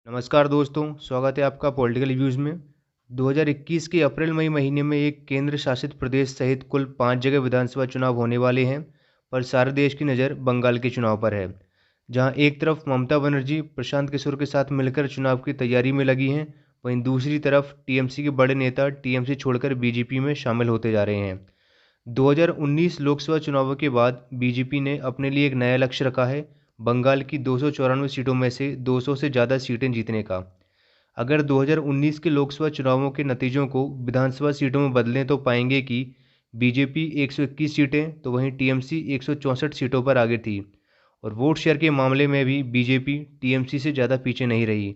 नमस्कार दोस्तों, स्वागत है आपका पॉलिटिकल रिव्यूज़ में। 2021 के अप्रैल मई महीने में एक केंद्र शासित प्रदेश सहित कुल 5 जगह विधानसभा चुनाव होने वाले हैं, पर सारे देश की नज़र बंगाल के चुनाव पर है। जहां एक तरफ ममता बनर्जी प्रशांत किशोर के साथ मिलकर चुनाव की तैयारी में लगी हैं, वहीं दूसरी तरफ टीएमसी के बड़े नेता टीएमसी छोड़कर बीजेपी में शामिल होते जा रहे हैं। 2019 लोकसभा चुनावों के बाद बीजेपी ने अपने लिए एक नया लक्ष्य रखा है, बंगाल की 294 सीटों में से 200 से ज़्यादा सीटें जीतने का। अगर 2019 के लोकसभा चुनावों के नतीजों को विधानसभा सीटों में बदलें तो पाएंगे कि बीजेपी 121 सीटें तो वहीं टीएमसी 164 सीटों पर आगे थी। और वोट शेयर के मामले में भी बीजेपी टीएमसी से ज़्यादा पीछे नहीं रही।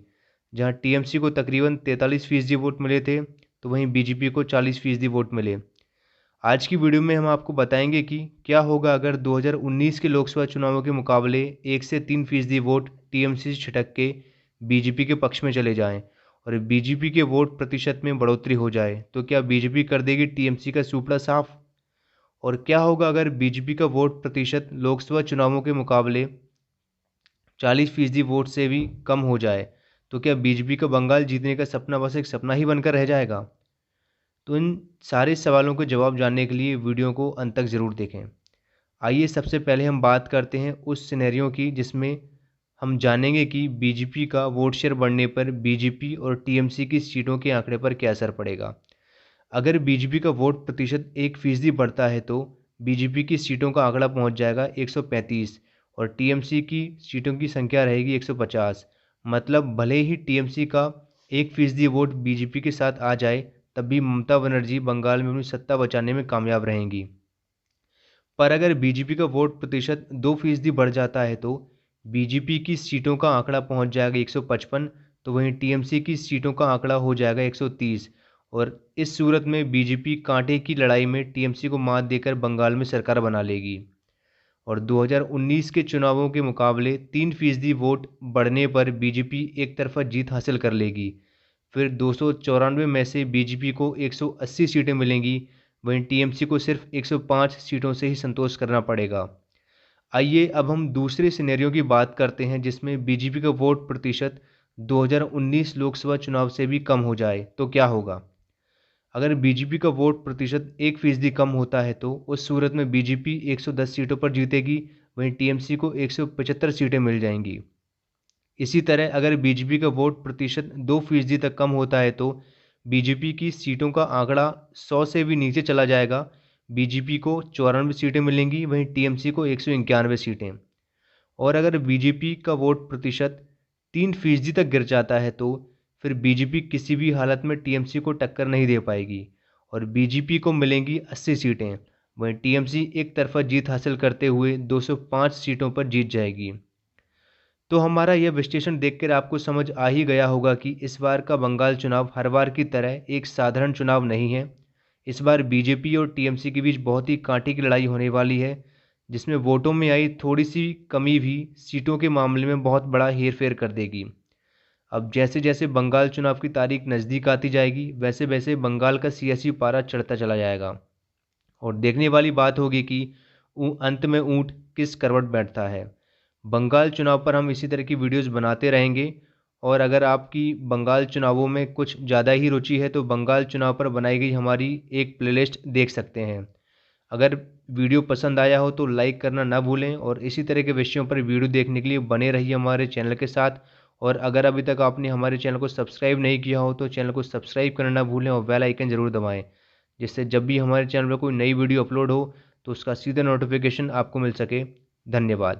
जहां टीएमसी को तकरीबन 43% वोट मिले थे, तो वहीं बीजेपी को 40% वोट मिले। आज की वीडियो में हम आपको बताएंगे कि क्या होगा अगर 2019 के लोकसभा चुनावों के मुकाबले 1 से 3% वोट टीएमसी से छिटक के बीजेपी के पक्ष में चले जाएं और बीजेपी के वोट प्रतिशत में बढ़ोतरी हो जाए, तो क्या बीजेपी कर देगी टीएमसी का सुपड़ा साफ? और क्या होगा अगर बीजेपी का वोट प्रतिशत लोकसभा चुनावों के मुकाबले 40% वोट से भी कम हो जाए, तो क्या बीजेपी का बंगाल जीतने का सपना बस एक सपना ही बनकर रह जाएगा? तो इन सारे सवालों के जवाब जानने के लिए वीडियो को अंत तक ज़रूर देखें। आइए सबसे पहले हम बात करते हैं उस सिनेरियो की जिसमें हम जानेंगे कि बीजेपी का वोट शेयर बढ़ने पर बीजेपी और टीएमसी की सीटों के आंकड़े पर क्या असर पड़ेगा। अगर बीजेपी का वोट प्रतिशत 1% बढ़ता है तो बीजेपी की सीटों का आंकड़ा पहुंच जाएगा 135 और टीएमसी की सीटों की संख्या रहेगी 150। मतलब भले ही टीएमसी का 1% वोट बीजेपी के साथ आ जाए, तब भी ममता बनर्जी बंगाल में अपनी सत्ता बचाने में कामयाब रहेंगी। पर अगर बीजेपी का वोट प्रतिशत 2% बढ़ जाता है तो बीजेपी की सीटों का आंकड़ा पहुंच जाएगा 155, तो वहीं टीएमसी की सीटों का आंकड़ा हो जाएगा 130। और इस सूरत में बीजेपी कांटे की लड़ाई में टीएमसी को मात देकर बंगाल में सरकार बना लेगी। और 2019 के चुनावों के मुकाबले 3% वोट बढ़ने पर बीजेपी एक तरफा जीत हासिल कर लेगी। फिर 294 में से बीजेपी को 180 सीटें मिलेंगी, वहीं टीएमसी को सिर्फ 105 सीटों से ही संतोष करना पड़ेगा। आइए अब हम दूसरे सिनेरियो की बात करते हैं जिसमें बीजेपी का वोट प्रतिशत 2019 लोकसभा चुनाव से भी कम हो जाए तो क्या होगा। अगर बीजेपी का वोट प्रतिशत 1% कम होता है तो उस सूरत में बीजेपी 110 सीटों पर जीतेगी, वहीं टीएमसी को 175 सीटें मिल जाएंगी। इसी तरह अगर बीजेपी का वोट प्रतिशत 2% तक कम होता है तो बीजेपी की सीटों का आंकड़ा 100 से भी नीचे चला जाएगा। बीजेपी को 94 सीटें मिलेंगी, वहीं टीएमसी को 191 सीटें। और अगर बीजेपी का वोट प्रतिशत 3% तक गिर जाता है तो फिर बीजेपी किसी भी हालत में टीएमसी को टक्कर नहीं दे पाएगी और बीजेपी को मिलेंगी 80 सीटें। वहीं टीएमसी एक तरफा जीत हासिल करते हुए 205 सीटों पर जीत जाएगी। तो हमारा यह विश्लेषण देखकर आपको समझ आ ही गया होगा कि इस बार का बंगाल चुनाव हर बार की तरह एक साधारण चुनाव नहीं है। इस बार बीजेपी और टीएमसी के बीच बहुत ही कांटे की लड़ाई होने वाली है, जिसमें वोटों में आई थोड़ी सी कमी भी सीटों के मामले में बहुत बड़ा हेरफेर कर देगी। अब जैसे जैसे बंगाल चुनाव की तारीख नज़दीक आती जाएगी, वैसे वैसे बंगाल का सियासी पारा चढ़ता चला जाएगा और देखने वाली बात होगी कि अंत में ऊंट किस करवट बैठता है। बंगाल चुनाव पर हम इसी तरह की वीडियोस बनाते रहेंगे और अगर आपकी बंगाल चुनावों में कुछ ज़्यादा ही रुचि है तो बंगाल चुनाव पर बनाई गई हमारी एक प्लेलिस्ट देख सकते हैं। अगर वीडियो पसंद आया हो तो लाइक करना ना भूलें और इसी तरह के विषयों पर वीडियो देखने के लिए बने रहिए हमारे चैनल के साथ। और अगर अभी तक आपने हमारे चैनल को सब्सक्राइब नहीं किया हो तो चैनल को सब्सक्राइब करना ना भूलें और बेल आइकन ज़रूर दबाएँ, जिससे जब भी हमारे चैनल पर कोई नई वीडियो अपलोड हो तो उसका सीधा नोटिफिकेशन आपको मिल सके। धन्यवाद।